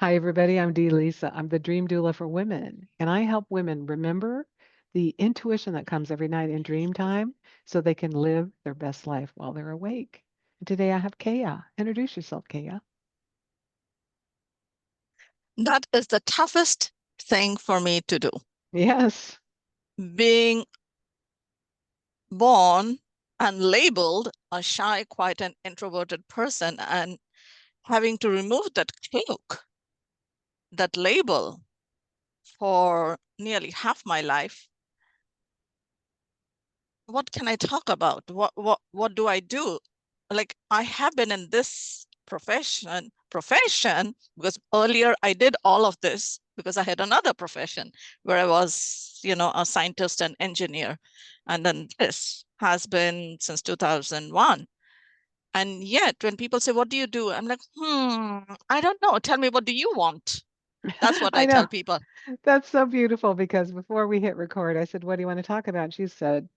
Hi, everybody. I'm Dee Lisa. I'm the Dream Doula for Women, and I help women remember the intuition that comes every night in dream time so they can live their best life while they're awake. And today I have Keya. Introduce yourself, Keya. That is the toughest thing for me to do. Yes. Being born and labeled a shy, quiet, and introverted person, and having to remove that cloak, that label for nearly half my life. What can I talk about? What do I do? Like, I have been in this profession because earlier I did all of this because I had another profession where I was, a scientist and engineer. And then this has been since 2001. And yet when people say, what do you do? I'm like, I don't know. Tell me, what do you want? That's what I I know. tell people. That's so beautiful because before we hit record, I said, "What do you want to talk about?" And she said,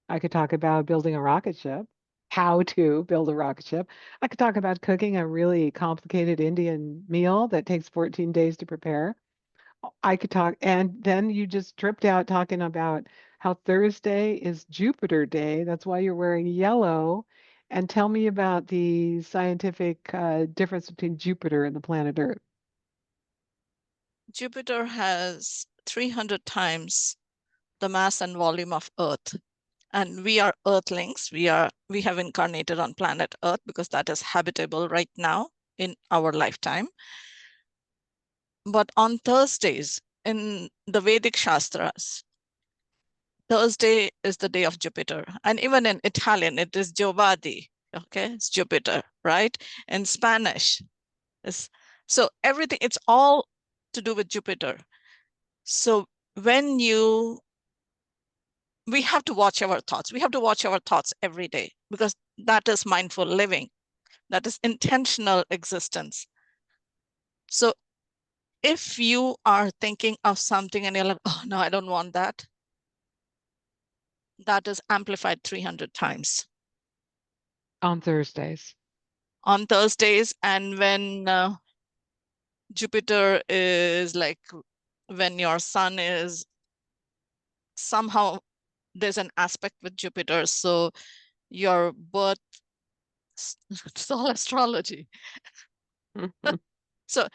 "I could talk about building a rocket ship, how to build a rocket ship. I could talk about cooking a really complicated Indian meal that takes 14 days to prepare. I could talk." And then you just tripped out talking about how Thursday is Jupiter Day. That's why you're wearing yellow. And tell me about the scientific difference between Jupiter and the planet Earth. Jupiter has 300 times the mass and volume of Earth. And we are Earthlings. We have incarnated on planet Earth because that is habitable right now in our lifetime. But on Thursdays in the Vedic Shastras, Thursday is the day of Jupiter. And even in Italian, it is Giovadi. Okay, it's Jupiter, right? In Spanish, it's so everything, it's all to do with Jupiter. So when you we have to watch our thoughts. We have to watch our thoughts every day because that is mindful living. That is intentional existence. So if you are thinking of something and you're like, oh, no, I don't want that, that is amplified 300 times On Thursdays. on Thursdays. And when Jupiter is like, when your sun is somehow, there's an aspect with Jupiter. So your birth, it's all astrology. So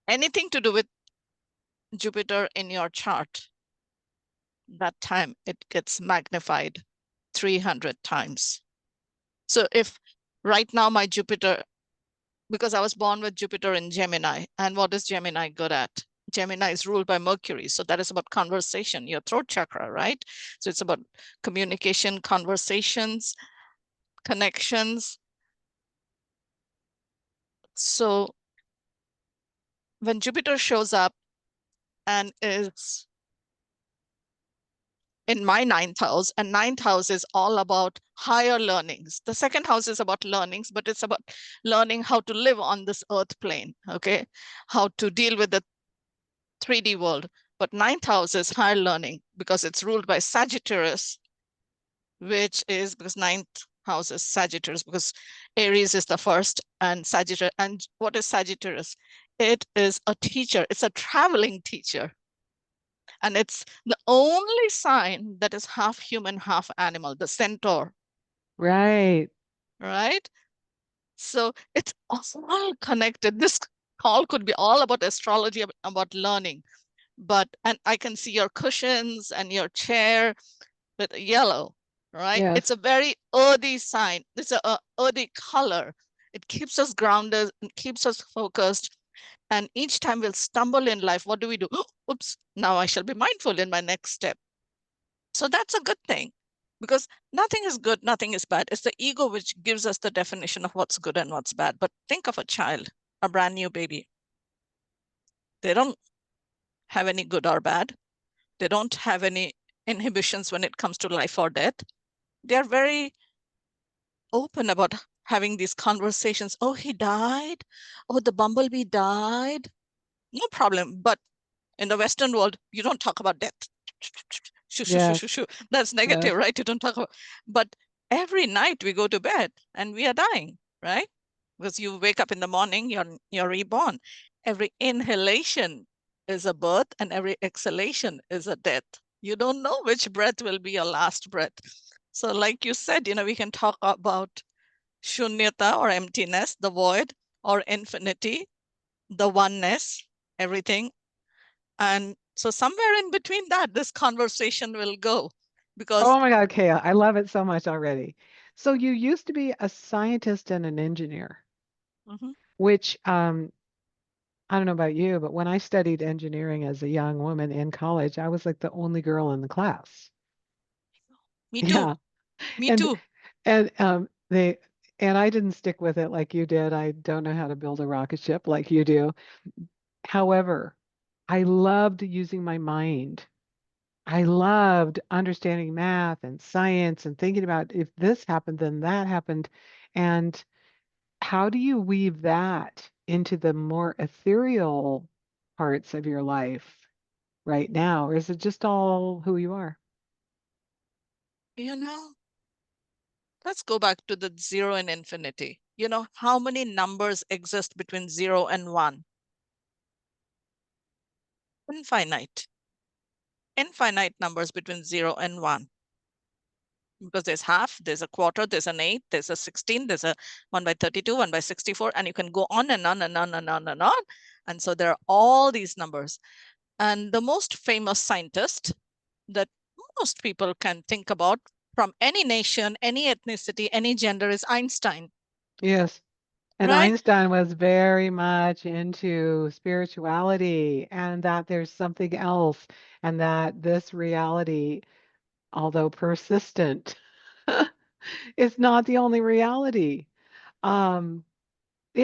anything to do with Jupiter in your chart, that time it gets magnified 300 times. So if right now my Jupiter, because I was born with Jupiter in Gemini, and what is Gemini good at? Gemini is ruled by Mercury. So that is about conversation, your throat chakra, right? So it's about communication, conversations, connections. So when Jupiter shows up and is in my ninth house, and ninth house is all about higher learnings. The second house is about learnings, but it's about learning how to live on this earth plane, okay? How to deal with the 3D world. But ninth house is higher learning because it's ruled by Sagittarius, which is because ninth house is Sagittarius, because Aries is the first and Sagittarius. And what is Sagittarius? It is a teacher, it's a traveling teacher. And it's the only sign that is half human, half animal, the centaur, Right. right? So it's all connected. This call could be all about astrology, about learning. And I can see your cushions and your chair with yellow, right? It's Yes. a very earthy sign. It's a earthy color. It keeps us grounded and keeps us focused. And each time we'll stumble in life, what do we do? Oops, now I shall be mindful in my next step. So that's a good thing because nothing is good, nothing is bad. It's the ego which gives us the definition of what's good and what's bad. But think of a child, a brand new baby. They don't have any good or bad. They don't have any inhibitions when it comes to life or death. They are very open about having these conversations. Oh, he died. Oh, the bumblebee died. No problem. But in the Western world, you don't talk about death. Shoo, shoo, shoo, shoo, Yes. shoo. That's negative, Yes. right? You don't talk about. But every night we go to bed and we are dying, right? Because you wake up in the morning, you're reborn. Every inhalation is a birth and every exhalation is a death. You don't know which breath will be your last breath. So like you said, we can talk about shunyata or emptiness, the void, or infinity, the oneness, everything. And so somewhere in between that, this conversation will go because Oh my God, Kaya, I love it so much already. So you used to be a scientist and an engineer, mhm, which I don't know about you, but when I studied engineering as a young woman in college, I was like the only girl in the class. me too, Yeah. me And too. and they and I didn't stick with it like you did. I don't know how to build a rocket ship like you do. However, I loved using my mind. I loved understanding math and science and thinking about if this happened, then that happened. And how do you weave that into the more ethereal parts of your life right now? Or is it just all who you are? You know, let's go back to the zero and infinity. How many numbers exist between 0 and 1? Infinite. Infinite numbers between 0 and 1. Because there's half, there's a quarter, there's an eighth, there's a 16, there's a 1 by 32, 1 by 64, and you can go on and on and on and on and on. And so there are all these numbers. And the most famous scientist that most people can think about from any nation, any ethnicity, any gender is Einstein, Yes. And right? Einstein was very much into spirituality and that there's something else, and that this reality, although persistent, is not the only reality. Um,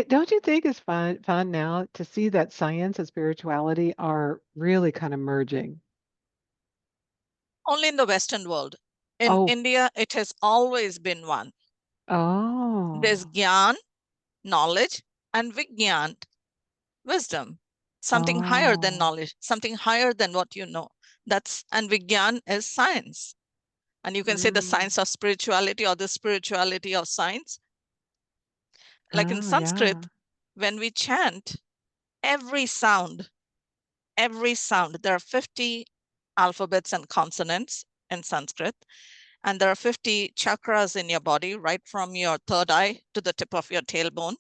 don't you think it's fun now to see that science and spirituality are really kind of merging? Only in the Western world. In Oh, India, it has always been one. There's oh, Gyan, knowledge, and Vigyan, wisdom, something higher than oh. knowledge, something higher than what you know. And Vigyan is science. And you can say the Mm. science of spirituality or the spirituality of science. Like in Oh, yeah. Sanskrit, when we chant, every sound, there are 50 alphabets and consonants in Sanskrit, and there are 50 chakras in your body, right from your third eye to the tip of your tailbone.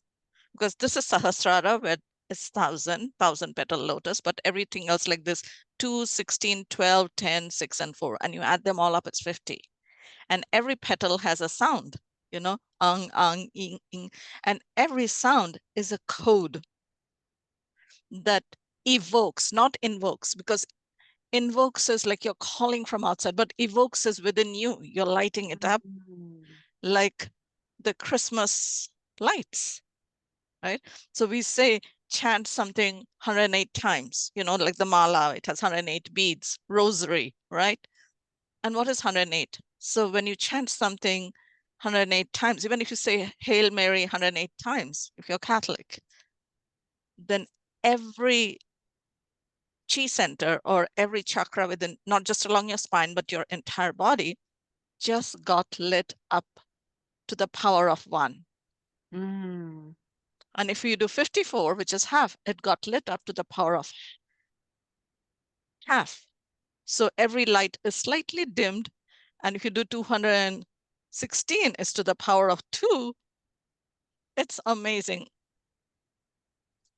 Because this is Sahasrara, where it's thousand petal lotus, but everything else like this 2, 16, 12, 10, 6, and 4. And you add them all up, it's 50. And every petal has a sound, ang, ing. And every sound is a code that evokes, not invokes, because invokes is like you're calling from outside, but evokes is within you. You're lighting it up Mm. like the Christmas lights, right? So we say chant something 108 times, like the mala, it has 108 beads, rosary, right? And what is 108? So when you chant something 108 times, even if you say Hail Mary 108 times, if you're Catholic, then every chi center or every chakra within, not just along your spine, but your entire body, just got lit up to the power of one. Mm. And if you do 54, which is half, it got lit up to the power of half. So every light is slightly dimmed. And if you do 216 is to the power of 2, it's amazing.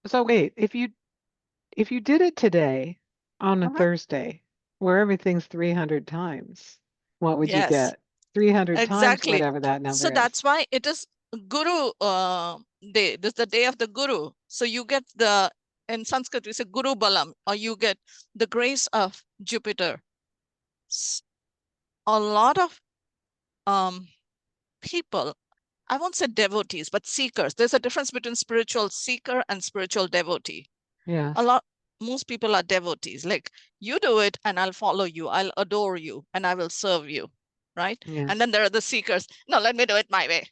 So wait, if you did it today on a Uh-huh. Thursday where everything's 300 times, what would you Yes, get? 300 times exactly. whatever that So number is. that's why it is Guru Day. This is the day of the Guru. So you get in Sanskrit, we say Guru Balam, or you get the grace of Jupiter. A lot of um, people, I won't say devotees, but seekers. There's a difference between spiritual seeker and spiritual devotee. A Yes. lot, most people are devotees. Like, you do it and I'll follow you, I'll adore you, and I will serve you, right? And Yes. then there are the seekers. No, let me do it my way.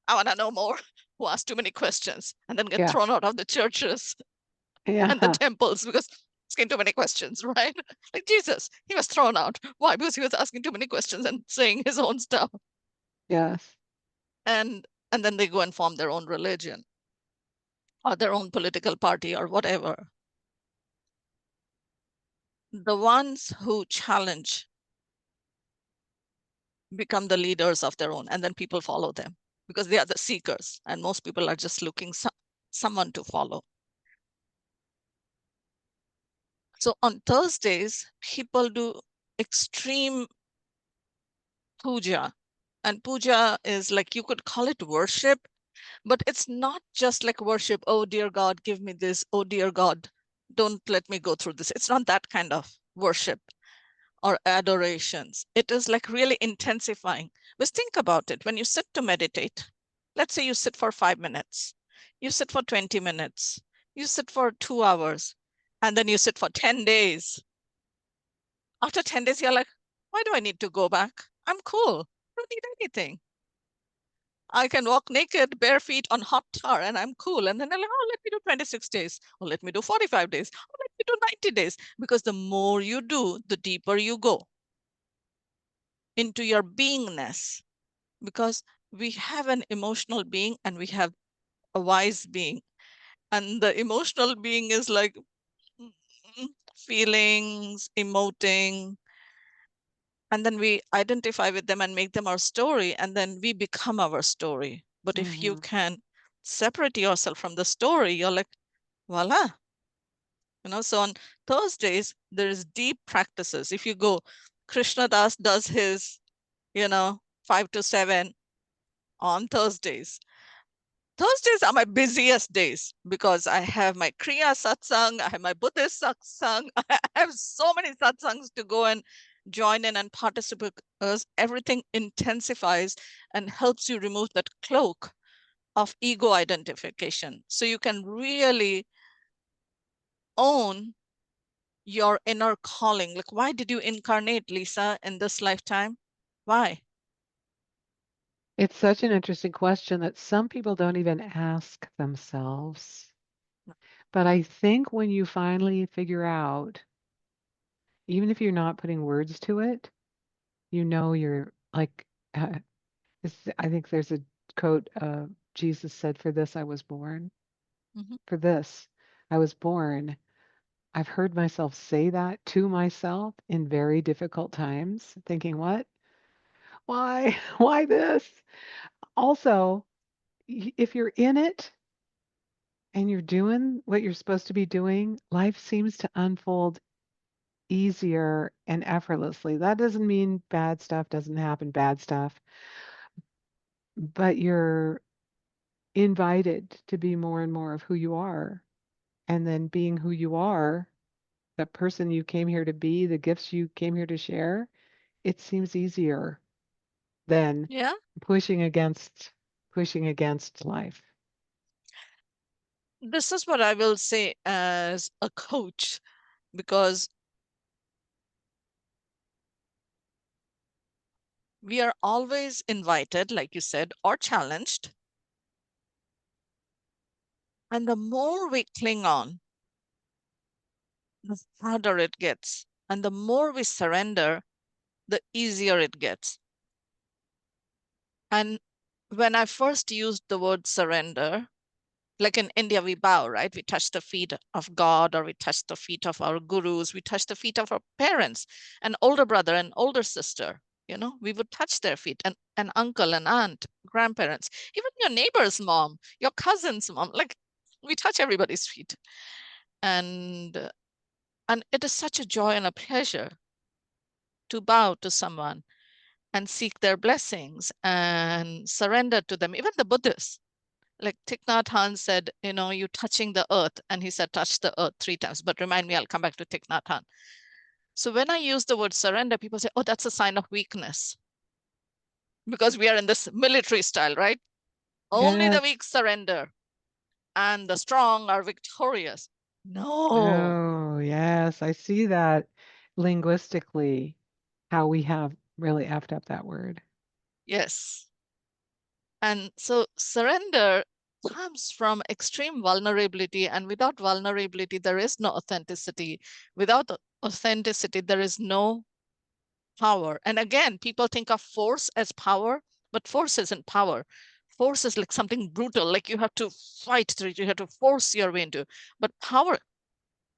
I want to know more. Who ask too many questions and then get Yeah. thrown out of the churches and the Yeah. temples because asking too many questions, right? Like Jesus, he was thrown out. Why? Because he was asking too many questions and saying his own stuff. Yes. And then they go and form their own religion. or their own political party or whatever. The ones who challenge become the leaders of their own, and then people follow them because they are the seekers, and most people are just looking someone to follow. So on Thursdays, people do extreme puja. And puja is like, you could call it worship, but it's not just like worship. Oh, dear God, give me this. Oh, dear God, don't let me go through this. It's not that kind of worship or adorations. It is like really intensifying. Just think about it. When you sit to meditate, let's say you sit for 5 minutes, you sit for 20 minutes, you sit for 2 hours, and then you sit for 10 days. After 10 days, you're like, why do I need to go back? I'm cool. I don't need anything. I can walk naked, bare feet on hot tar, and I'm cool. And then they're like, oh, let me do 26 days. Or let me do 45 days. Or let me do 90 days. Because the more you do, the deeper you go into your beingness. Because we have an emotional being and we have a wise being. And the emotional being is like feelings, emoting, and then we identify with them and make them our story, and then we become our story. But if you can separate yourself from the story, you're like, voila. So on Thursdays, there's deep practices. If you go, Krishna Das does his, 5 to 7 on Thursdays. Thursdays are my busiest days because I have my Kriya satsang, I have my Buddhist satsang, I have so many satsangs to go and join in and participate because everything intensifies and helps you remove that cloak of ego identification. So you can really own your inner calling. Like, why did you incarnate, Lisa, in this lifetime? Why? It's such an interesting question that some people don't even ask themselves. But I think when you finally figure out, even if you're not putting words to it, you're like, I think there's a quote, Jesus said, "For this I was born. Mm-hmm. For this I was born." I've heard myself say that to myself in very difficult times, thinking, what? Why? Why this? Also, if you're in it and you're doing what you're supposed to be doing, life seems to unfold easier and effortlessly. That doesn't mean bad stuff doesn't happen, bad stuff, but you're invited to be more and more of who you are. And then being who you are, the person you came here to be, the gifts you came here to share, it seems easier than Yeah. pushing against life. This is what I will say as a coach, because we are always invited, like you said, or challenged. And the more we cling on, the harder it gets. And the more we surrender, the easier it gets. And when I first used the word surrender, like in India, we bow, right? We touch the feet of God, or we touch the feet of our gurus, we touch the feet of our parents, an older brother and older sister. We would touch their feet, and an uncle and aunt, grandparents, even your neighbor's mom, your cousin's mom. Like, we touch everybody's feet. And and it is such a joy and a pleasure to bow to someone and seek their blessings and surrender to them. Even the Buddhists, like Thich Nhat Hanh said, you touching the earth, and he said, touch the earth 3 times. But remind me, I'll come back to Thich Nhat Hanh. So when I use the word surrender, people say, oh, that's a sign of weakness, because we are in this military style, right? Only the Yes. weak surrender and the strong are victorious. No. Oh, yes. I see that linguistically, how we have really effed up that word. Yes. And so surrender comes from extreme vulnerability, and without vulnerability, there is no authenticity. Without authenticity, there is no power. And again, people think of force as power, but force isn't power. force is like something brutal, like you have to fight through it, you have to force your way into. But power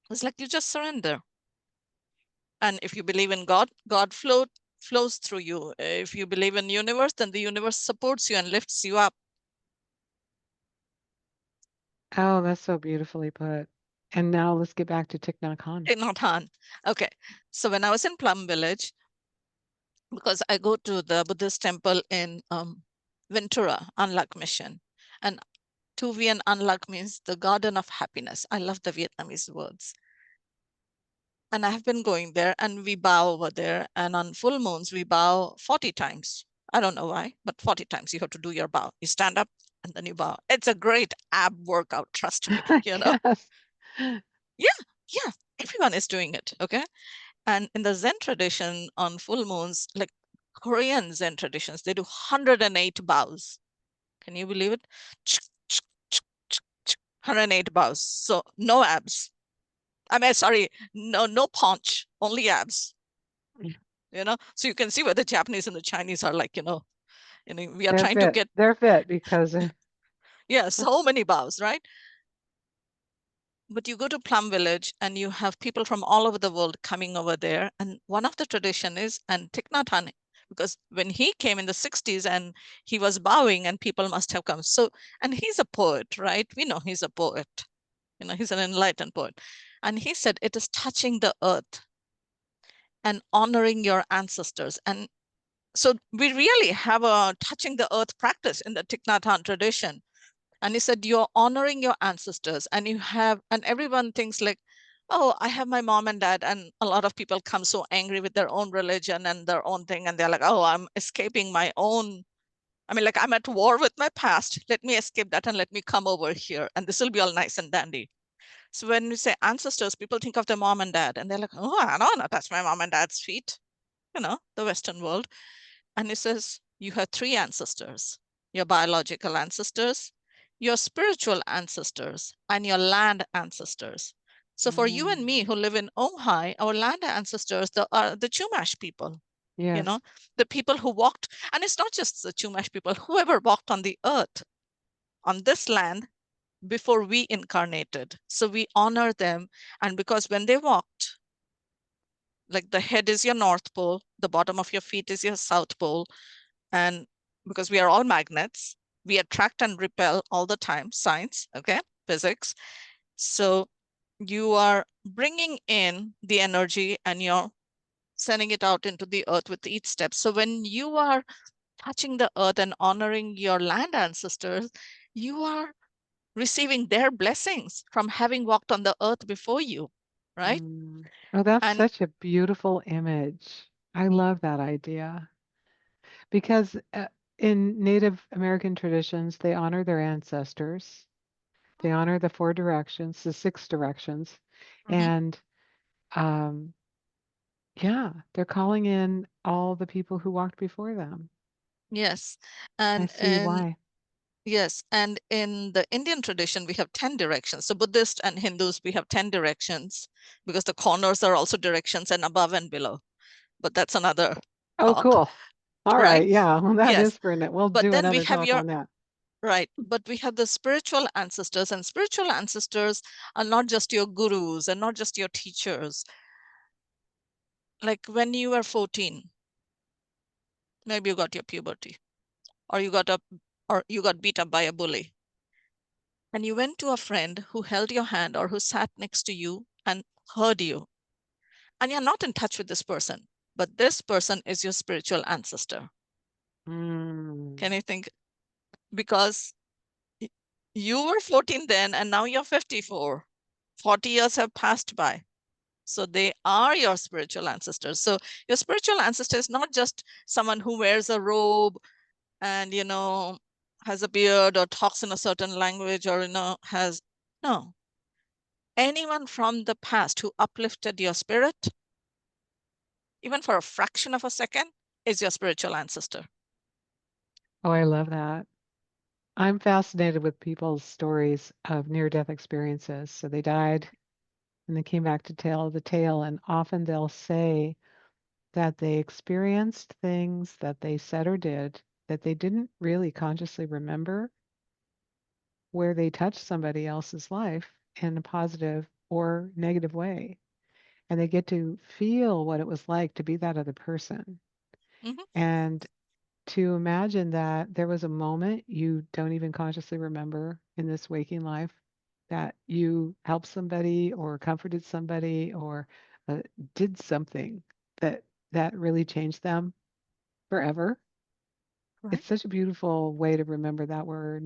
is like you just surrender. And if you believe in God, God flows through you. If you believe in universe, then the universe supports you and lifts you up. Oh, that's so beautifully put. And now let's get back to Thich Nhat Hanh. Not Han. Okay. So when I was in Plum Village, because I go to the Buddhist temple in Ventura, Anlak Mission. And Tu Vien Anlak means the garden of happiness. I love the Vietnamese words. And I have been going there, and we bow over there. And on full moons, we bow 40 times. I don't know why, but 40 times you have to do your bow. You stand up and then you bow. It's a great ab workout, trust me, I you know? guess. Yeah, yeah, everyone is doing it, okay? And in the Zen tradition, on full moons, like Korean Zen traditions, they do 108 bows. Can you believe it? 108 bows. So no abs. I mean, sorry, no paunch, only abs. So you can see where the Japanese and the Chinese are like, we are They're trying to fit. get, They're fit because yeah, so many bows, right? But you go to Plum Village and you have people from all over the world coming over there. And one of the tradition is, and Thich Nhat Hanh, because when he came in the 60s and he was bowing and people must have come. So, and he's a poet, right? We know he's a poet. He's an enlightened poet. And he said it is touching the earth and honoring your ancestors. And so we really have a touching the earth practice in the Thich Nhat Hanh tradition. And he said, you're honoring your ancestors, and and everyone thinks like, oh, I have my mom and dad. And a lot of people come so angry with their own religion and their own thing. And they're like, oh, I'm escaping my own. I mean, like, I'm at war with my past. Let me escape that and let me come over here. And this will be all nice and dandy. So when we say ancestors, people think of their mom and dad. And they're like, oh, I don't want to touch my mom and dad's feet, the Western world. And he says, you have three ancestors: your biological ancestors, your spiritual ancestors, and your land ancestors. So for you and me Mm, who live in Ojai, our land ancestors are the Chumash people, you yes. know, the people who walked, and it's not just the Chumash people, whoever walked on the earth, on this land before we incarnated. So we honor them. And because when they walked, like the head is your North Pole, the bottom of your feet is your South Pole, and because we are all magnets, we attract and repel all the time. Science, okay, physics. So you are bringing in the energy and you're sending it out into the earth with each step. So when you are touching the earth and honoring your land ancestors, you are receiving their blessings from having walked on the earth before you, right? Mm. Oh, that's And such a beautiful image. I love that idea because in Native American traditions, they honor their ancestors. They honor the four directions, the six directions, mhm, and um, yeah, they're calling in all the people who walked before them. yes, I and see and why. yes, and in the Indian tradition, we have 10 directions. So Buddhist and Hindus, we have 10 directions because the corners are also directions and above and below. But that's another Oh, talk, cool. All right? right. Yeah. Well, that Yes. is for it. We'll But do then we another have talk your, on that. right, but we have the spiritual ancestors, and spiritual ancestors are not just your gurus and not just your teachers. Like when you were 14, maybe you got your puberty, or you got beat up by a bully. And you went to a friend who held your hand or who sat next to you and heard you. And you're not in touch with this person, but this person is your spiritual ancestor. Mm. Can you think? Because you were 14 then, and now you're 54. 40 years have passed by. So they are your spiritual ancestors. So your spiritual ancestor is not just someone who wears a robe and, has a beard or talks in a certain language or, has, no. Anyone from the past who uplifted your spirit, even for a fraction of a second, is your spiritual ancestor. Oh, I love that. I'm fascinated with people's stories of near-death experiences. So they died and they came back to tell the tale, and often they'll say that they experienced things that they said or did that they didn't really consciously remember where they touched somebody else's life in a positive or negative way. And they get to feel what it was like to be that other person. Hmm. And to imagine that there was a moment you don't even consciously remember in this waking life that you helped somebody or comforted somebody or uh, did something that really changed them forever. Right. It's such a beautiful way to remember that we're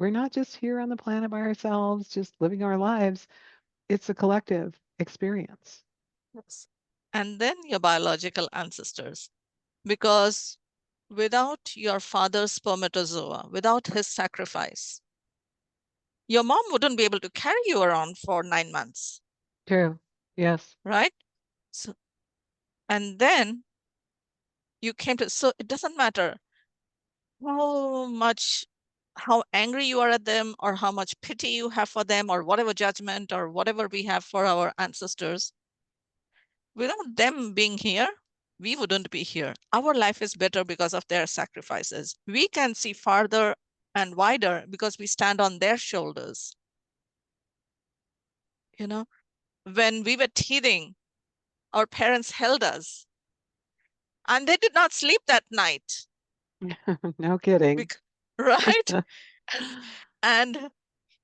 not just here on the planet by ourselves, just living our lives. It's a collective experience. Yes. And then your biological ancestors, because without your father's spermatozoa, without his sacrifice, your mom wouldn't be able to carry you around for 9 months, True. Yes. right? So, and then you came to, so it doesn't matter how much, how angry you are at them, or how much pity you have for them, or whatever judgment or whatever we have for our ancestors. Without them being here, we wouldn't be here. Our life is better because of their sacrifices. We can see farther and wider because we stand on their shoulders. You know, when we were teething, our parents held us and they did not sleep that night. No kidding. Right? And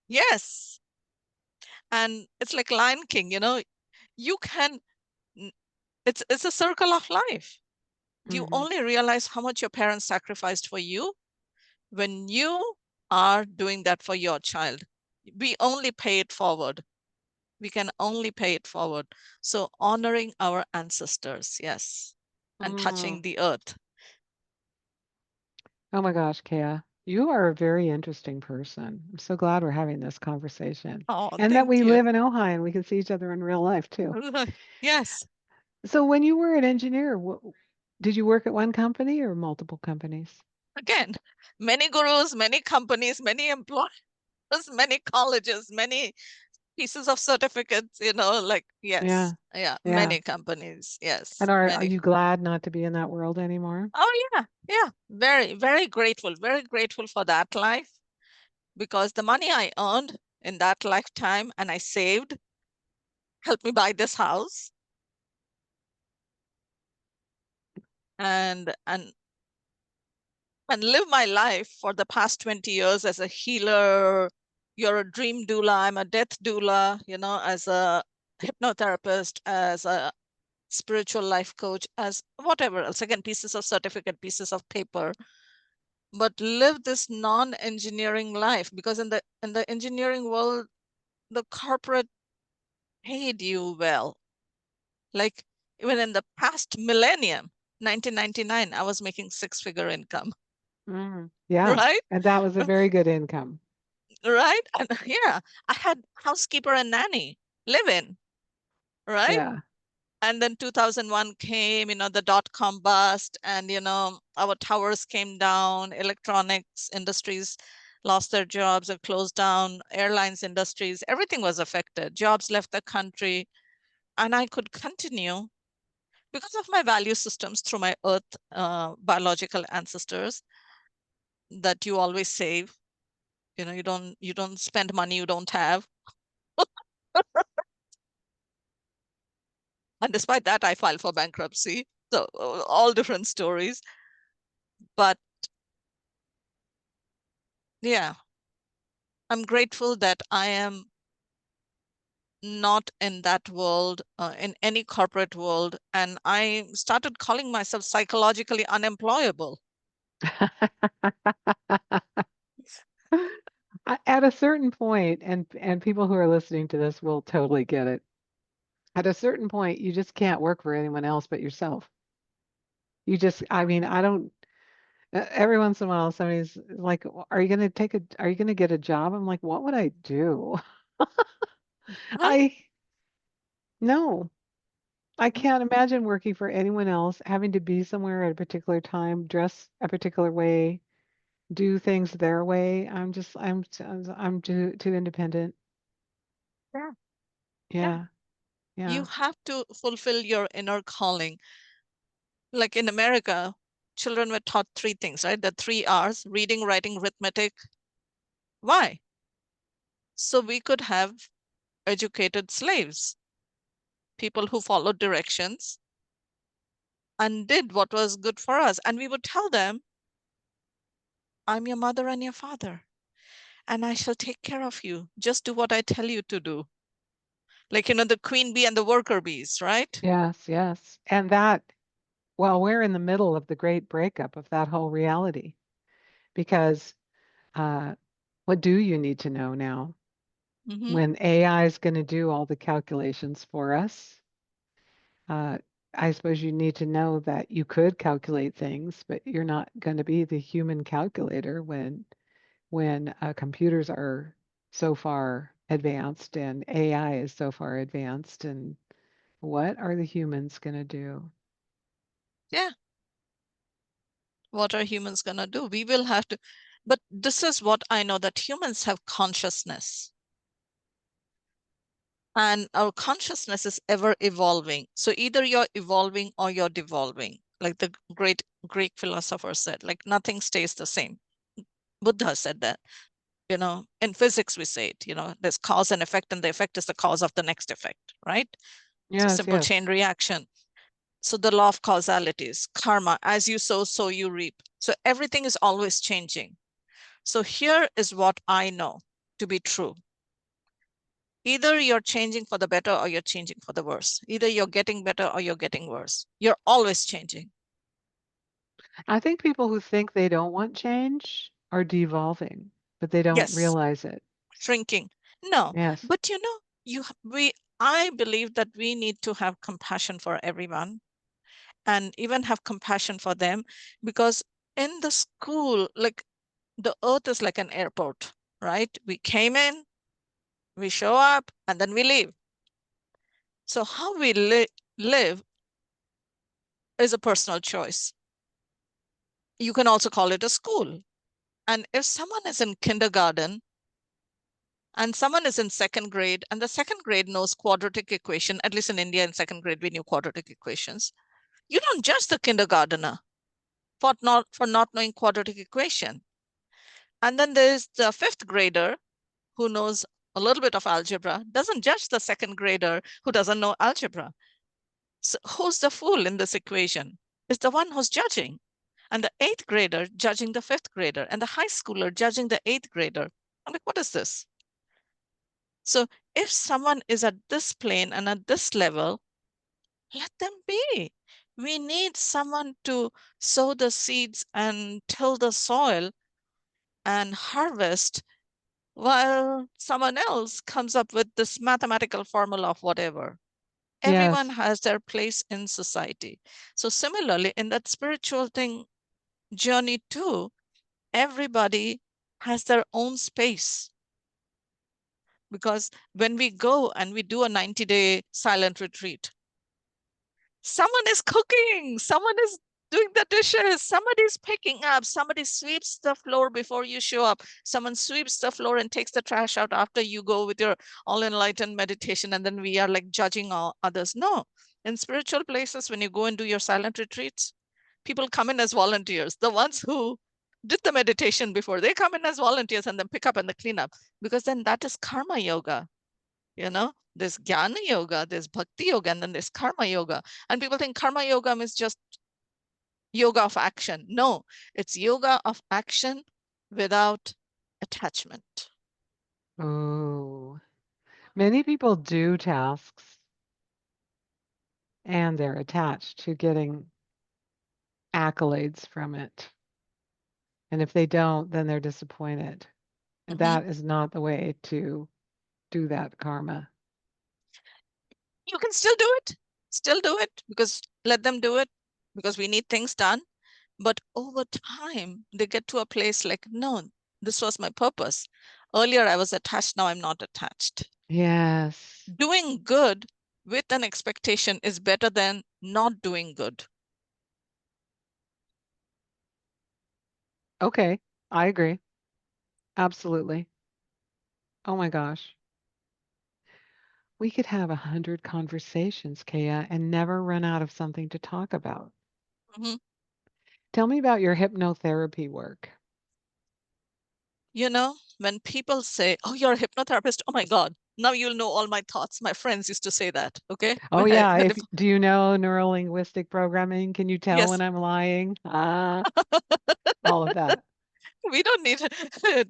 yes, and it's like Lion King, you can, it's a circle of life. You Hmm. only realize how much your parents sacrificed for you when you are doing that for your child. We only pay it forward. We can only pay it forward. So honoring our ancestors, yes, and touching Mm. the earth. Oh my gosh, Kea, you are a very interesting person. I'm so glad we're having this conversation Oh, and that thank we you. live in Ojai and we can see each other in real life too. Yes. So when you were an engineer, did you work at one company or multiple companies? Again, many gurus, many companies, many employers, many colleges, many pieces of certificates, like, yes, Yeah. yeah, Yeah. many companies, And yes, are many. you glad not to be in that world anymore? Oh, yeah, yeah, very grateful for that life because the money I earned in that lifetime and I saved helped me buy this house and and live my life for the past 20 years as a healer. You're a dream doula, I'm a death doula, as a hypnotherapist, as a spiritual life coach, as whatever else. Again, pieces of certificate, pieces of paper, but live this non-engineering life because in the engineering world, the corporate paid you well. Like even in the past millennium, 1999, I was making six-figure income, Mm. Yeah. right? And that was a very good income. Right? And yeah, I had housekeeper and nanny live in, right? Yeah. And then 2001 came, the dot-com bust, and our towers came down, electronics industries lost their jobs or closed down, airlines industries, everything was affected. Jobs left the country, and I could continue because of my value systems through my earth biological ancestors that you always save. You don't spend money you don't have. And despite that, I filed for bankruptcy. So all different stories. But yeah, I'm grateful that I am not in that world, in any corporate world. And I started calling myself psychologically unemployable. At a certain point, and people who are listening to this will totally get it. At a certain point, you just can't work for anyone else but yourself. You just, I mean, I don't. Every once in a while, somebody's like, Are you going to get a job?" I'm like, "What would I do?" Right? I no, I can't imagine working for anyone else, having to be somewhere at a particular time, dress a particular way, do things their way. I'm too independent. Yeah. Yeah. Yeah, You yeah. have to fulfill your inner calling. Like in America, children were taught three things, right? The three R's: reading, writing, arithmetic. Why? So we could have educated slaves, people who followed directions and did what was good for us. And we would tell them, I'm your mother and your father, and I shall take care of you. Just do what I tell you to do. Like, the queen bee and the worker bees, right? Yes, yes. And that, well, we're in the middle of the great breakup of that whole reality because uh, what do you need to know now? Mm-hmm. When AI is going to do all the calculations for us, uh, I suppose you need to know that you could calculate things, but you're not going to be the human calculator when computers are so far advanced and AI is so far advanced. And what are the humans going to do? Yeah. What are humans going to do? We will have to. But this is what I know, that humans have consciousness, and our consciousness is ever evolving. So either you're evolving or you're devolving. Like the great Greek philosopher said, like nothing stays the same. Buddha said that. In physics, we say it, there's cause and effect, and the effect is the cause of the next effect, right? So Yes, simple chain yes. reaction. So the law of causality is karma. As you sow, so you reap. So everything is always changing. So here is what I know to be true. Either you're changing for the better or you're changing for the worse. Either you're getting better or you're getting worse. You're always changing. I think people who think they don't want change are devolving, but they don't Yes, realize it. shrinking. No, Yes. but I believe that we need to have compassion for everyone, and even have compassion for them, because in the school, like, the earth is like an airport, right? We came in, we show up, and then we leave. So how we live is a personal choice. You can also call it a school. And if someone is in kindergarten and someone is in second grade, and the second grade knows quadratic equation, at least in India in second grade we knew quadratic equations, you don't judge the kindergartner for not knowing quadratic equation. And then there's the fifth grader who knows a little bit of algebra, doesn't judge the second grader who doesn't know algebra. So who's the fool in this equation? It's the one who's judging. And the eighth grader judging the fifth grader, and the high schooler judging the eighth grader. I'm like, what is this? So if someone is at this plane and at this level, let them be. We need someone to sow the seeds and till the soil and harvest, while someone else comes up with this mathematical formula of whatever. Everyone Yes. has their place in society. So similarly, in that spiritual thing journey too, everybody has their own space. Because when we go and we do a 90-day silent retreat, someone is cooking, someone is doing the dishes, somebody's picking up, somebody sweeps the floor before you show up, someone sweeps the floor and takes the trash out after you go with your all enlightened meditation, and then we are like judging all others. No, in spiritual places, when you go and do your silent retreats, people come in as volunteers. The ones who did the meditation before, they come in as volunteers and then pick up and the clean up, because then that is karma yoga. There's jnana yoga, there's bhakti yoga, and then there's karma yoga. And people think karma yoga is just yoga of action. No, it's yoga of action without attachment. Oh, many people do tasks and they're attached to getting accolades from it. And if they don't, then they're disappointed. And Mhm. that is not the way to do that karma. You can still do it, because let them do it, because we need things done. But over time, they get to a place like, no, this was my purpose. Earlier, I was attached, now I'm not attached. Yes. Doing good with an expectation is better than not doing good. Okay. I agree. Absolutely. Oh my gosh. We could have 100 conversations, Kaya, and never run out of something to talk about. Mhm. Tell me about your hypnotherapy work. You know, when people say, "Oh, you're a hypnotherapist," oh my God, now you'll know all my thoughts. My friends used to say that. Okay, Oh yeah, if do you know neuro-linguistic programming? Can you tell when yes, I'm lying? All of that. we don't need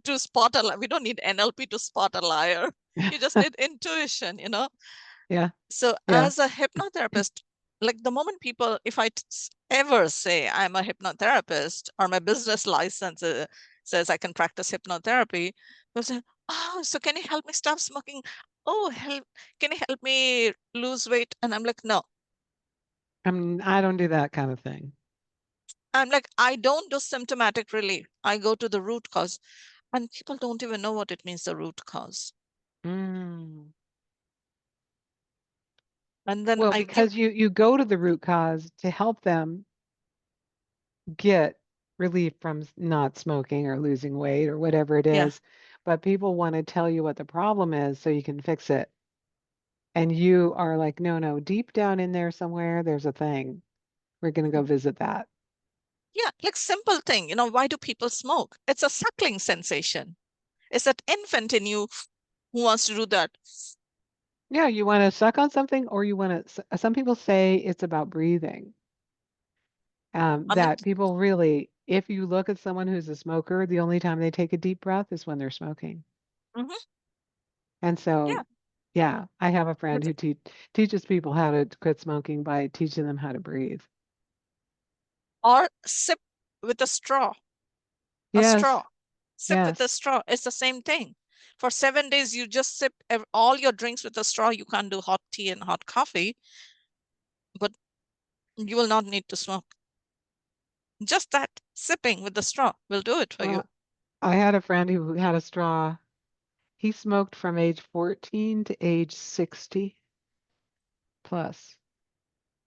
to spot a lie. We don't need NLP to spot a liar. You just need intuition, you know. Yeah, So yeah. as a hypnotherapist, like the moment people, if I ever say I'm a hypnotherapist or my business license says I can practice hypnotherapy, they'll say, "Oh, so can you help me stop smoking? Oh, can you help me lose weight?" And I'm like, no. I don't do that kind of thing. I'm like, I don't do symptomatic relief. I go to the root cause. And people don't even know what it means, the root cause. Mm. And then Well, I give, because you go to the root cause to help them get relief from not smoking or losing weight or whatever it yeah. is, but people want to tell you what the problem is so you can fix it. And you are like, no, no, deep down in there somewhere, there's a thing. We're going to go visit that. Yeah, like simple thing, you know, why do people smoke? It's a suckling sensation. It's that infant in you who wants to do that. Yeah, you want to suck on something or you want to, some people say it's about breathing. I'm like, That people really, if you look at someone who's a smoker, the only time they take a deep breath is when they're smoking. mhm, And so, yeah. yeah, I have a friend But- who teaches people how to quit smoking by teaching them how to breathe. Or sip with a Yes, straw. Sip with a yes. straw. It's the same thing. For 7 days, you just sip all your drinks with a straw. You can't do hot tea and hot coffee, but you will not need to smoke. Just that sipping with the straw will do it for you. Well, I had a friend who had a straw. He smoked from age 14 to age 60 plus.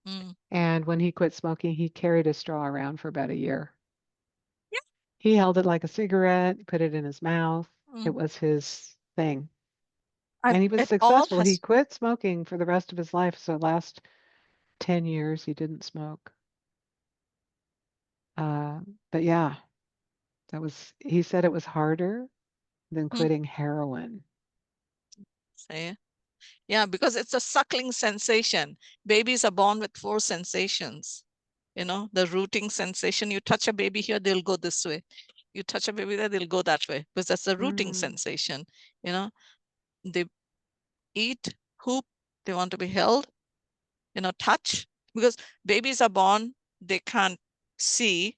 Mm. And when he quit smoking, he carried a straw around for about a year. Yeah. He held it like a cigarette, put it in his mouth. It Mm. was his thing. And And he was it all successful. He has, quit smoking for the rest of his life. So last 10 years, he didn't smoke. Uh, but yeah, he said it was harder than mm, quitting heroin. say, yeah, because it's a suckling sensation. Babies are born with four sensations. You know, the rooting sensation. You touch a baby here, they'll go this way. You touch a baby there, they'll go that way because that's the rooting Mm. sensation. You know, they eat, hoop, they want to be held, you know, touch. Because babies are born, they can't see,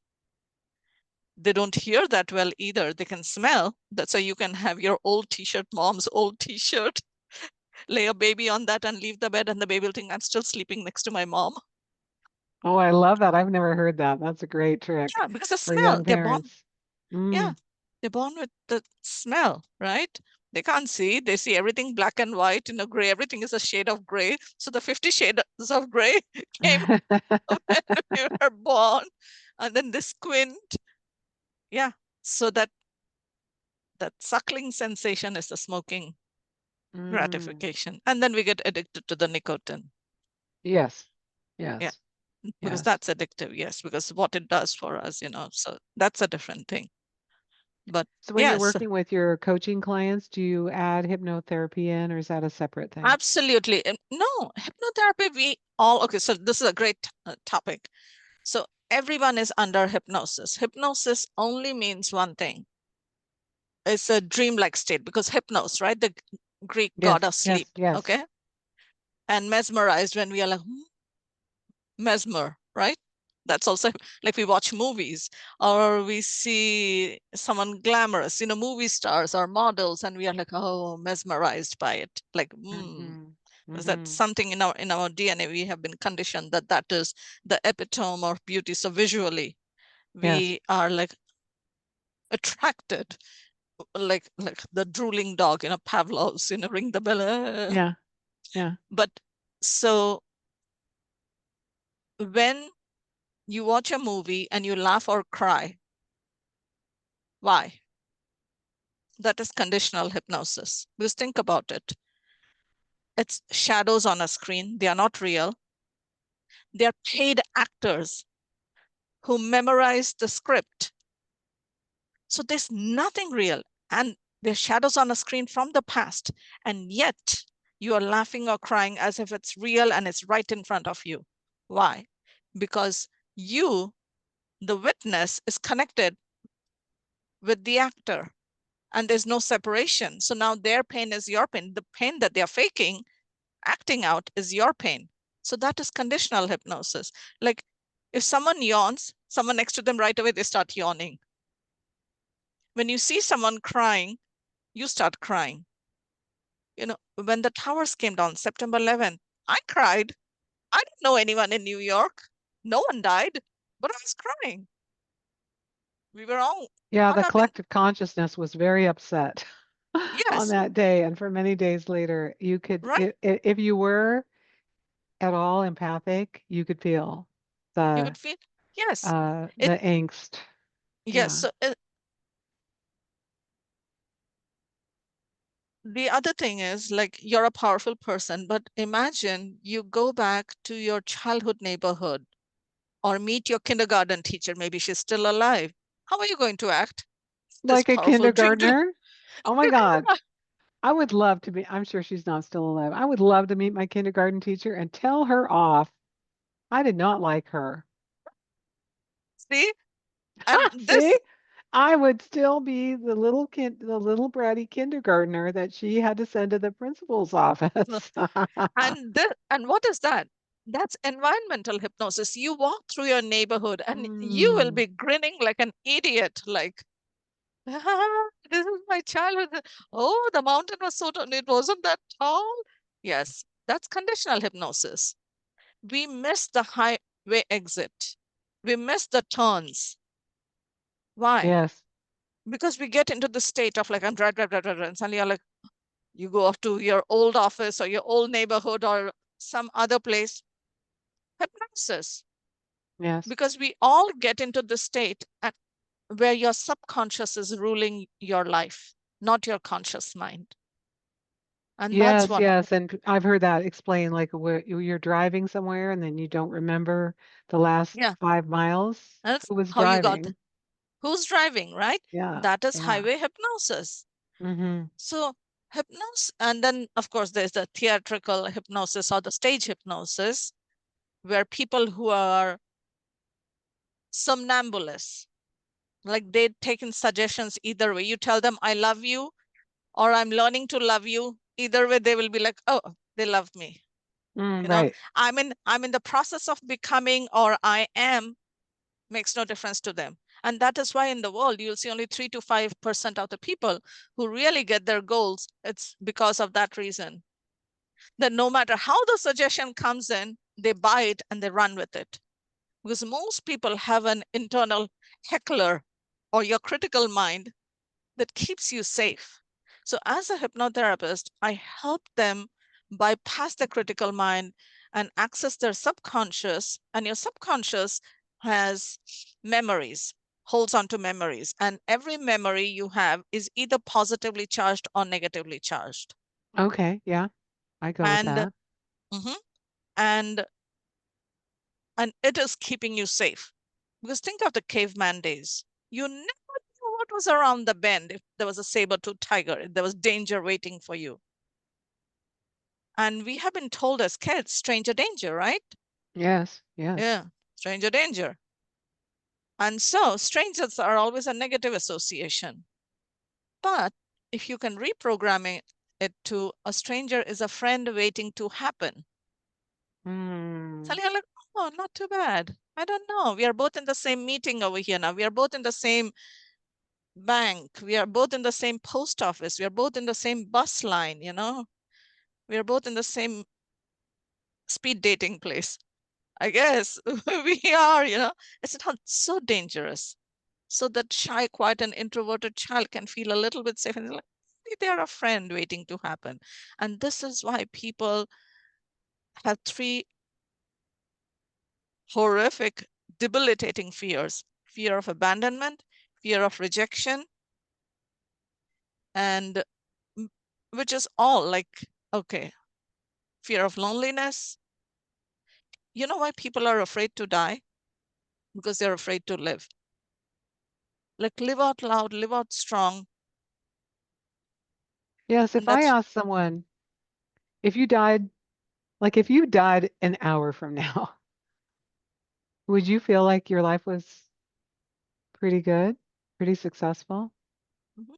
they don't hear that well either. They can smell. That's why you can have your old t-shirt, mom's old t-shirt, lay a baby on that and leave the bed, and the baby will think I'm still sleeping next to my mom. Oh, I love that. I've never heard that. That's a great trick Yeah, because the for smell, young they're born. parents. Yeah, Mm. they're born with the smell, right? They can't see. They see everything black and white, you know, gray. Everything is a shade of gray. So the 50 Shades of Gray came when we were born. And then they squint. Yeah. So that suckling sensation is the smoking Mm. gratification. And then we get addicted to the nicotine. Yes, Yeah. yes, Because yes. that's addictive, yes, because what it does for us, you know. So that's a different thing. But So when you're yes, working with your coaching clients, do you add hypnotherapy in, or is that a separate thing? absolutely. No, hypnotherapy, we all, okay, so this is a great topic. So everyone is under hypnosis. Hypnosis only means one thing. It's a dreamlike state because hypnos, right? The Greek god Yes, of yes, sleep, yes. okay? And mesmerized when we are like, mesmer, right? That's also like we watch movies or we see someone glamorous, you know, movie stars or models, and we are like, oh, mesmerized by it. Like, Mm-hmm. is that Mm-hmm. something in our DNA? We have been conditioned that that is the epitome of beauty. So visually, Yes. we are like attracted, like the drooling dog, you know, Pavlov's, you know, ring the bell. Yeah, yeah. But so when you watch a movie and you laugh or cry, why? That is conditional hypnosis. Because think about it. It's shadows on a screen. They are not real. They are paid actors who memorize the script. So there's nothing real. And there's shadows on a screen from the past. And yet you are laughing or crying as if it's real and it's right in front of you. Why? Because you, the witness, is connected with the actor and there's no separation. So now their pain is your pain. The pain that they're faking, acting out, is your pain. So that is conditional hypnosis. Like if someone yawns, someone next to them right away, they start yawning. When you see someone crying, you start crying. You know, when the towers came down, September 11th, I cried. I didn't know anyone in New York. No one died, but I was crying. We were all Yeah, caught the up in, collective consciousness was very upset on yes, that day. And for many days later, you could, right? if you were at all empathic, you could feel You the could feel, yes. the angst. Yes. Yeah. So the other thing is like you're a powerful person, but imagine you go back to your childhood neighborhood or meet your kindergarten teacher. Maybe she's still alive. How are you going to act? This Like a powerful thing to kindergartner. Oh my God. I would love to be, I'm sure she's not still alive. I would love to meet my kindergarten teacher and tell her off. I did not like her. see. And See? this, I would still be the little bratty kindergartner that she had to send to the principal's office. and what is that? That's environmental hypnosis. You walk through your neighborhood and you will Mm, be grinning like an idiot, like, this is my childhood. Oh, the mountain was so tall. It wasn't that tall. Yes, that's conditional hypnosis. We miss the highway exit. We miss the turns. Why? yes. Because we get into the state of like, I'm driving, and suddenly you're like, you go off to your old office or your old neighborhood or some other place. Hypnosis. Yes. Because we all get into the state at where your subconscious is ruling your life, not your conscious mind. And that's Yes, one. yes. And I've heard that explained like where you're driving somewhere and then you don't remember the last Yeah, 5 miles. that's Who was how you got. driving? Who's driving, right? Yeah, That is yeah. highway hypnosis. Mm-hmm. So hypnosis, and then of course there's the theatrical hypnosis or the stage hypnosis, where people who are somnambulists, like they've taken suggestions either way. You tell them I love you or I'm learning to love you. Either way, they will be like, oh, they love me. Mm, You know, right. I'm in the process of becoming, or I am, makes no difference to them. And that is why in the world you'll see only 3 to 5% of the people who really get their goals. It's because of that reason. That no matter how the suggestion comes in, they buy it and they run with it. Because most people have an internal heckler or your critical mind that keeps you safe. So as a hypnotherapist, I help them bypass the critical mind and access their subconscious. And your subconscious has memories, holds onto memories. And every memory you have is either positively charged or negatively charged. Okay, yeah. I go with And that. mhm, and and it is keeping you safe. Because think of the caveman days. You never knew what was around the bend, if there was a saber-toothed tiger, if there was danger waiting for you. And we have been told as kids, stranger danger, right? Yes, yes. Yeah, stranger danger. And so strangers are always a negative association. But if you can reprogram it to a stranger is a friend waiting to happen. So Mm, you're like, oh, not too bad. I don't know. We are both in the same meeting over here now. We are both in the same bank. We are both in the same post office. We are both in the same bus line, you know. We are both in the same speed dating place. I guess we are, you know. It's not so dangerous. So that shy, quiet, and introverted child can feel a little bit safe and like they're a friend waiting to happen. And this is why people have three horrific, debilitating fears: fear of abandonment, fear of rejection, and which is all like, okay, fear of loneliness. You know why people are afraid to die? because they're afraid to live. Like live out loud, live out strong. Yes, And if I that's ask someone, if you died, like if you died an hour from now, would you feel like your life was pretty good, pretty successful? Mhm.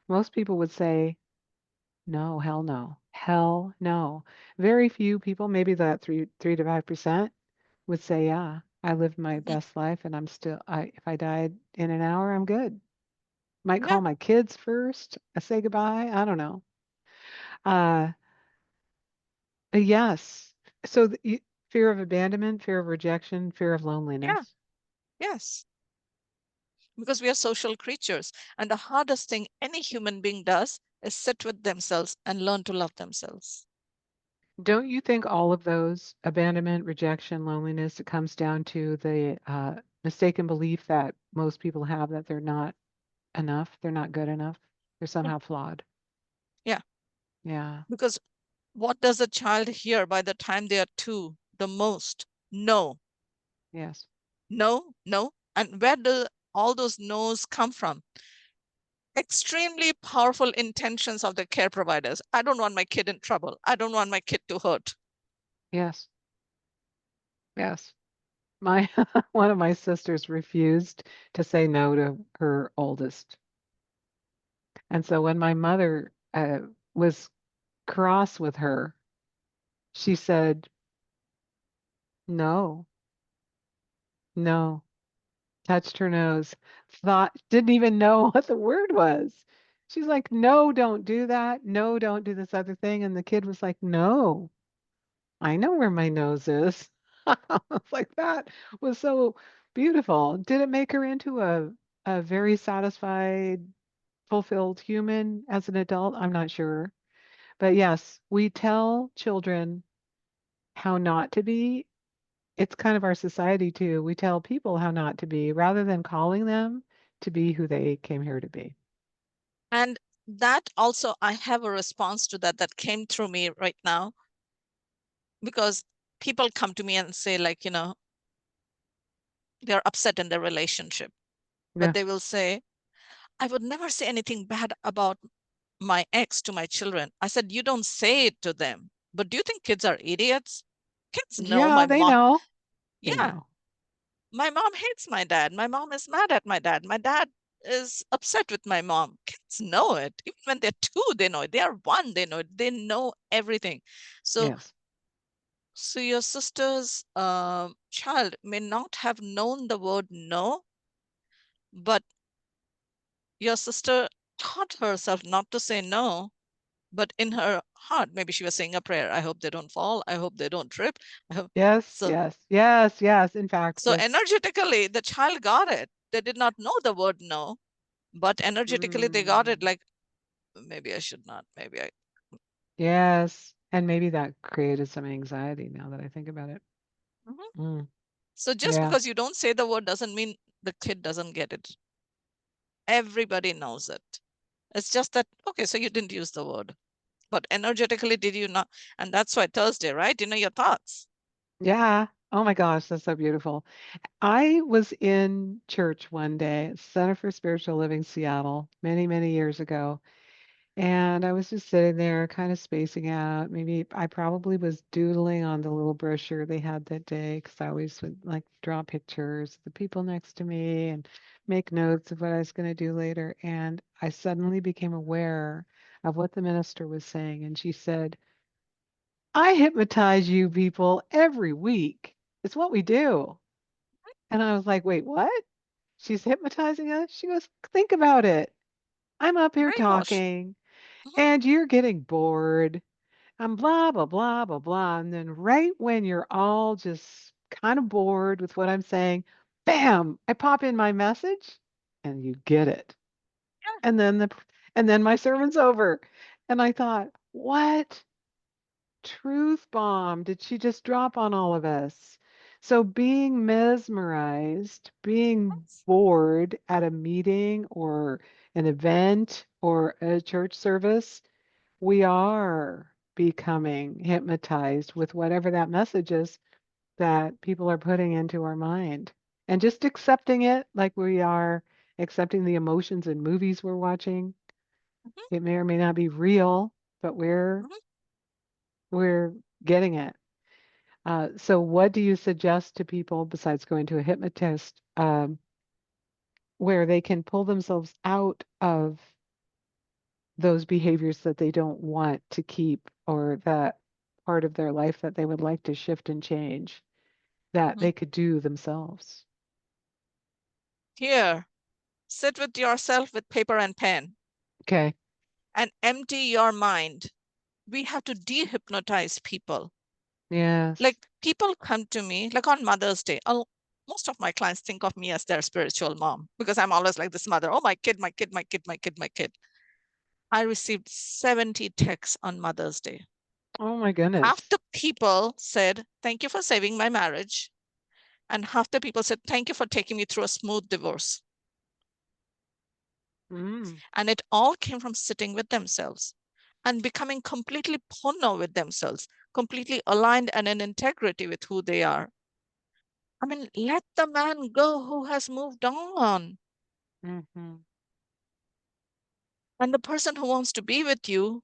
Most people would say, no, hell no. Hell no. Very few people, maybe that 3 to 5%, would say, yeah, I lived my Mhm. best life and I'm still, if I died in an hour, I'm good. Might Yeah, call my kids first, say goodbye. I don't know. Uh, yes. So fear of abandonment, fear of rejection, fear of yeah, loneliness. yes. Because we are social creatures. And the hardest thing any human being does is sit with themselves and learn to love themselves. Don't you think all of those, abandonment, rejection, loneliness, it comes down to the mistaken belief that most people have that they're not enough, they're not good enough, they're Yeah. somehow flawed. Yeah. Yeah. Because what does a child hear by the time they are two? The most no, Yes. no, no. And where do all those no's come from? Extremely powerful intentions of the care providers. I don't want my kid in trouble. I don't want my kid to hurt. Yes. Yes. My one of my sisters refused to say no to her oldest. And so when my mother was cross with her, she said, no, no, touched her nose, thought, didn't even know what the word was. She's like, no, don't do that. No, don't do this other thing. And the kid was like, no, I know where my nose is. It's like that was so beautiful. Did it make her into a very satisfied, fulfilled human as an adult? I'm not sure. But yes, we tell children how not to be. It's kind of our society too. We tell people how not to be rather than calling them to be who they came here to be. And that also, I have a response to that that came through me right now because people come to me and say, like, they're upset in their relationship, but Yeah. they will say, I would never say anything bad about my ex to my children. I said, you don't say it to them, but do you think kids are idiots? Kids know Yeah, my they mom. know. They Yeah, know. my mom hates my dad. My mom is mad at my dad. My dad is upset with my mom. Kids know it. Even when they're two, they know it. They are one, they know it. They know everything. So, Yes. so your sister's child may not have known the word no, but your sister taught herself not to say no, but in her heart, maybe she was saying a prayer. I hope they don't fall. I hope they don't trip. I hope. Yes, So, yes, yes, yes. In fact, so this energetically, the child got it. They did not know the word no, but energetically they got it. mm, Like maybe I should not. Maybe I. yes. And maybe that created some anxiety now that I think about it. Mhm. Mm, So just yeah. because you don't say the word doesn't mean the kid doesn't get it. Everybody knows it. It's just that okay. So you didn't use the word, but energetically, did you not? And that's why Thursday, right? You know your thoughts. Yeah. Oh my gosh, that's so beautiful. I was in church one day, Center for Spiritual Living, Seattle, many, many years ago. And I was just sitting there, kind of spacing out. Maybe I probably was doodling on the little brochure they had that day because I always would like draw pictures of the people next to me and make notes of what I was going to do later. And I suddenly became aware of what the minister was saying. And she said, I hypnotize you people every week. It's what we do. And I was like, wait, what? She's hypnotizing us? She goes, think about it. I'm up here Brainwash. talking Mhm. and you're getting bored and blah, blah, blah, blah, blah. And then right when you're all just kind of bored with what I'm saying, bam, I pop in my message and you get it. And then my sermon's over. And I thought, what truth bomb did she just drop on all of us? So being mesmerized, being bored at a meeting or an event or a church service, we are becoming hypnotized with whatever that message is that people are putting into our mind. And just accepting it like we are accepting the emotions in movies we're watching. Mhm, It may or may not be real, but mhm. we're getting it. So what do you suggest to people besides going to a hypnotist, where they can pull themselves out of those behaviors that they don't want to keep, or that part of their life that they would like to shift and change, that Mhm. they could do themselves? Here, sit with yourself with paper and pen Okay. and empty your mind. We have to dehypnotize people. Like Yes. people come to me, like on Mother's Day. Most of my clients think of me as their spiritual mom because I'm always like this mother. Oh, my kid, my kid, my kid, my kid, my kid. I received 70 texts on Mother's Day. Oh my Half goodness. the people said, thank you for saving my marriage. And half the people said, thank you for taking me through a smooth divorce. Mm. And it all came from sitting with themselves and becoming completely punno with themselves, completely aligned and in integrity with who they are. I mean, let the man go who has moved on. Hmm. And the person who wants to be with you,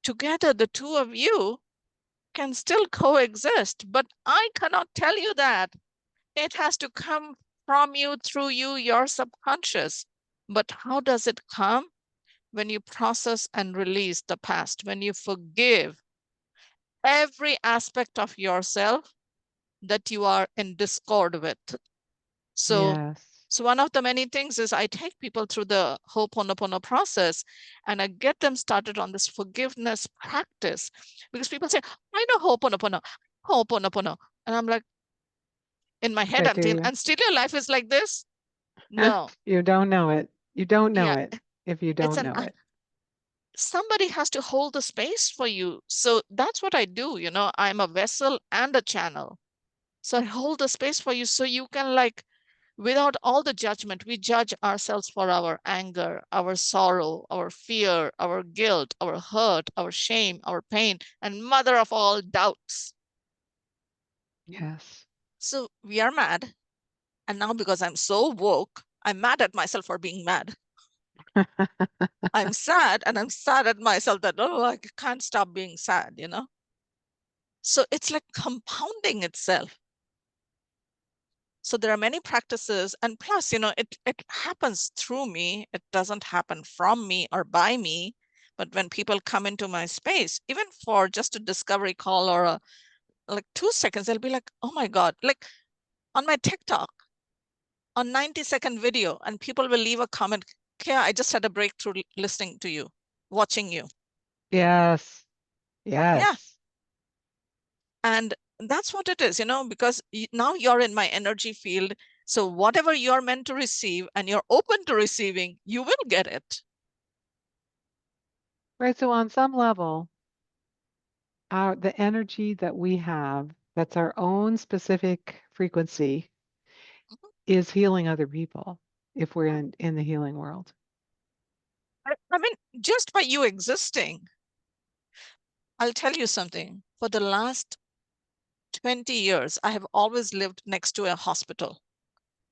together, the two of you can still coexist. But I cannot tell you that. It has to come from you, through you, your subconscious. But how does it come? When you process and release the past, when you forgive every aspect of yourself that you are in discord with. So, Yes. so one of the many things is I take people through the Ho'oponopono process and I get them started on this forgiveness practice because people say, I know Ho'oponopono, Ho'oponopono. And I'm like, in my head, But I'm do thinking, you? and still your life is like this? No. You don't know it. You don't know Yeah, it if you it's don't an know it. somebody has to hold the space for you. So that's what I do. I'm a vessel and a channel. So I hold the space for you so you can, like, without all the judgment, we judge ourselves for our anger, our sorrow, our fear, our guilt, our hurt, our shame, our pain, and mother of all doubts. Yes. So we are mad. And now, because I'm so woke, I'm mad at myself for being mad. I'm sad and I'm sad at myself that, oh, I can't stop being sad. So it's like compounding itself. So there are many practices, and plus, it happens through me. It doesn't happen from me or by me. But when people come into my space, even for just a discovery call or like 2 seconds, they'll be like, oh my God, like on my TikTok, on 90-second video, and people will leave a comment, Keya, I just had a breakthrough listening to you, watching you. Yes. Yeah. Yes. And that's what it is, because now you're in my energy field. So whatever you're meant to receive and you're open to receiving, you will get it. Right. So on some level, the energy that we have, that's our own specific frequency, is healing other people if we're in the healing world. I mean, just by you existing, I'll tell you something. For the last 20 years, I have always lived next to a hospital,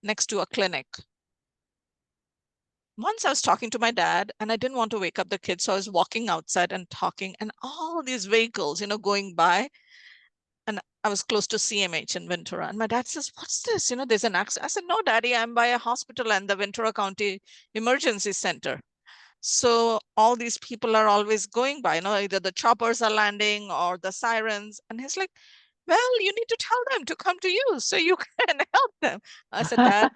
next to a clinic. Once I was talking to my dad and I didn't want to wake up the kids. So I was walking outside and talking, and all these vehicles, going by. And I was close to CMH in Ventura. And my dad says, what's this? There's an accident. I said, no, Daddy, I'm by a hospital and the Ventura County Emergency Center. So all these people are always going by, either the choppers are landing or the sirens. And he's like, well, you need to tell them to come to you so you can help them. I said, Dad,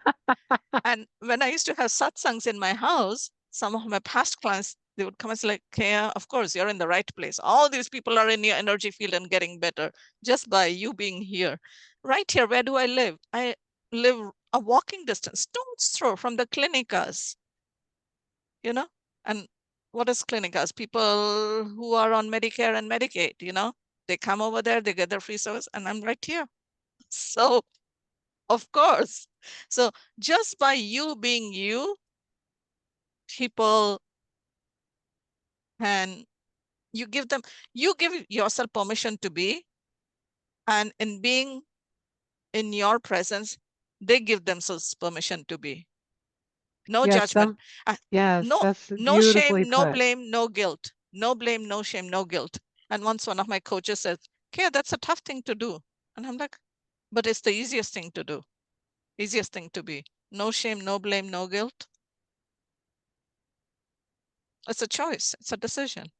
and when I used to have satsangs in my house, some of my past clients, they would come and say, like, Keya, of course, you're in the right place. All these people are in your energy field and getting better just by you being here. Right here, where do I live? I live a walking distance, stone's throw from the clinicas, you know? And what is clinicas? People who are on Medicare and Medicaid. They come over there, they get their free service, and I'm right here. So, of course. So just by you being you, people can you give yourself permission to be, and in being in your presence, They give themselves permission to be. No Yes, judgment. some Uh, yes, no, that's no beautifully shame, no put. blame, no guilt. No blame, no shame, no guilt. And once one of my coaches says, "Okay, that's a tough thing to do." And I'm like, but it's the easiest thing to do, easiest thing to be. No shame, no blame, no guilt. It's a choice, it's a decision.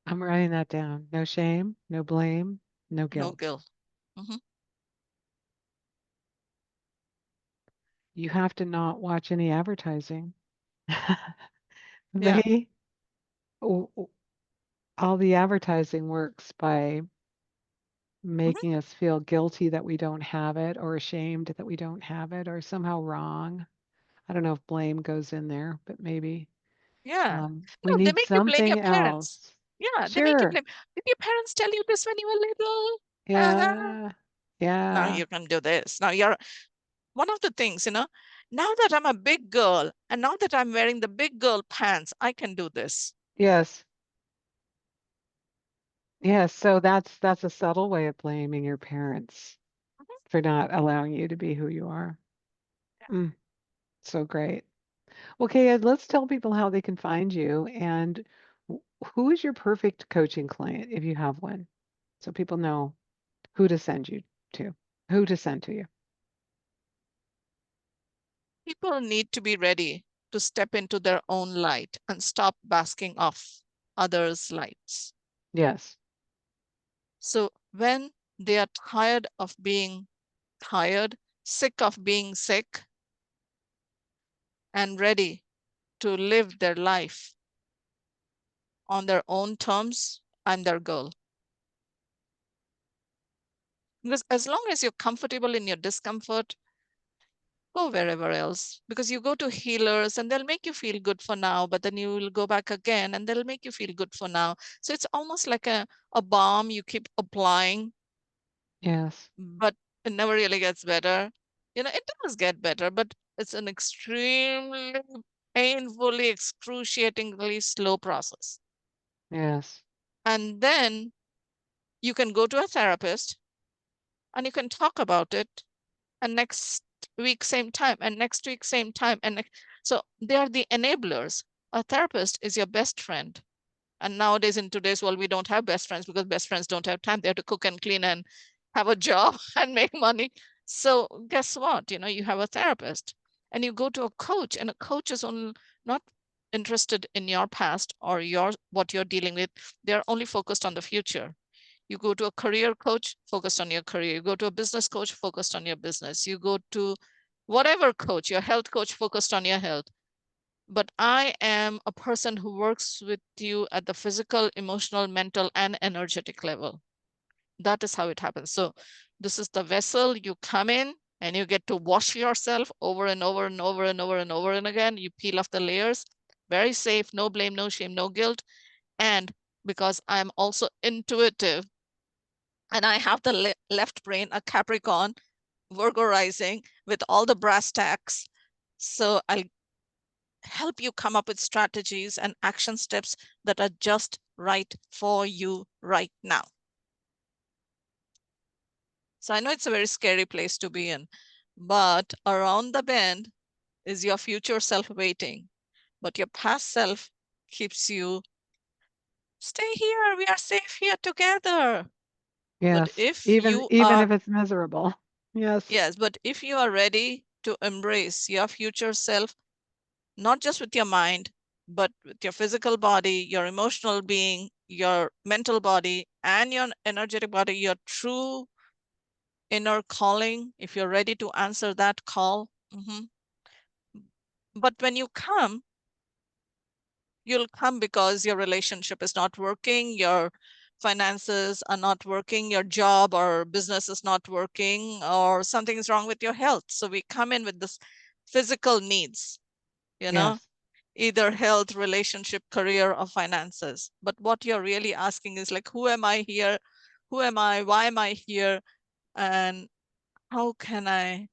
I'm writing that down. No shame, no blame, no No guilt. guilt. Hmm. You have to not watch any advertising. Yeah. They w- w- all the advertising works by Hmm. making us feel guilty that we don't have it or ashamed that we don't have it or somehow wrong. I don't know if blame goes in there, but maybe Yeah. we No, they need make you blame your something parents. else. Yeah, they make you Sure. blame. Did your parents tell you this when you were little? Uh-huh. Yeah. Now Yeah. you can do this. Now you're one of the things, now that I'm a big girl and now that I'm wearing the big girl pants, I can do this. Yes. Yes. So that's a subtle way of blaming your parents Mhm. for not allowing you to be who you are. Mm, so great. Okay, let's tell people how they can find you and who is your perfect coaching client if you have one, so people know who to send you to, who to send to you. People need to be ready to step into their own light and stop basking off others' lights. Yes. So when they are tired of being tired, sick of being sick, and ready to live their life on their own terms, I'm their girl. Because as long as you're comfortable in your discomfort, go wherever else. Because you go to healers and they'll make you feel good for now, but then you will go back again and they'll make you feel good for now. So it's almost like a balm you keep applying, Yes. but it never really gets better. It does get better, but it's an extremely painfully, excruciatingly slow process. Yes. And then you can go to a therapist and you can talk about it, and next week same time, and next week same time, so they are the enablers. A therapist is your best friend, and nowadays in today's world we don't have best friends because best friends don't have time. They have to cook and clean and have a job and make money. So guess what, you have a therapist, and you go to a coach, and a coach is only not interested in your past or what you're dealing with. They're only focused on the future. You go to a career coach, focused on your career. You go to a business coach, focused on your business. You go to whatever coach, your health coach, focused on your health. But I am a person who works with you at the physical, emotional, mental, and energetic level. That is how it happens. So this is the vessel. You come in and you get to wash yourself over and over and over and over and over and again. You peel off the layers. Very safe, no blame, no shame, no guilt. And because I'm also intuitive, and I have the left brain, a Capricorn, Virgo rising with all the brass tacks. So I'll help you come up with strategies and action steps that are just right for you right now. So I know it's a very scary place to be in, but around the bend is your future self waiting. But your past self keeps you, stay here, we are safe here together. But Yes. if Even you even are if it's miserable. Yes. Yes, but if you are ready to embrace your future self, not just with your mind, but with your physical body, your emotional being, your mental body, and your energetic body, your true inner calling, if you're ready to answer that call. But when you come, you'll come because your relationship is not working, your finances are not working, your job or business is not working, or something is wrong with your health. So we come in with this physical needs, you know, Yes. either health, relationship, career, or finances. But what you're really asking is like, who am I here? Who am I? Why am I here? And how can I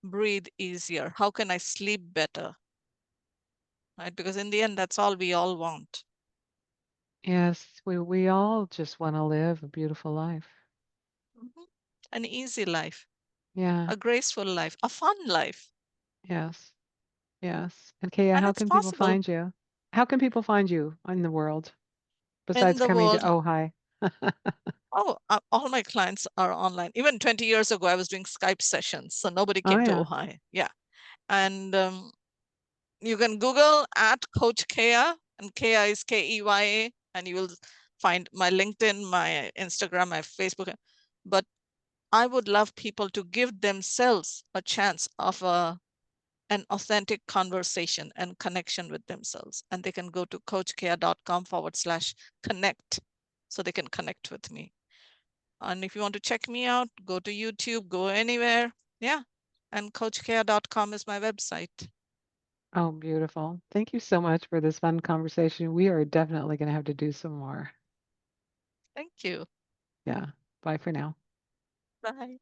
breathe easier? How can I sleep better? Right? Because in the end, that's all we all want. Yes. We all just want to live a beautiful life. Mhm. an easy life, Yeah. a graceful life, a fun life. Yes. Yes. And Kaya, And how it's can people possible find you? How can people find you in the world in besides the coming to world. Ojai? Oh, all my clients are online. Even 20 years ago, I was doing Skype sessions, so nobody Oh came to yeah. Ojai. Yeah. And you can Google at Coach Keya, and Keya is Keya, and you will find my LinkedIn, my Instagram, my Facebook. But I would love people to give themselves a chance of an authentic conversation and connection with themselves. And they can go to coachkeya.com/connect so they can connect with me. And if you want to check me out, go to YouTube, go anywhere. Yeah. And coachkeya.com is my website. Oh, beautiful. Thank you so much for this fun conversation. We are definitely going to have to do some more. Thank you. Yeah. Bye for now. Bye.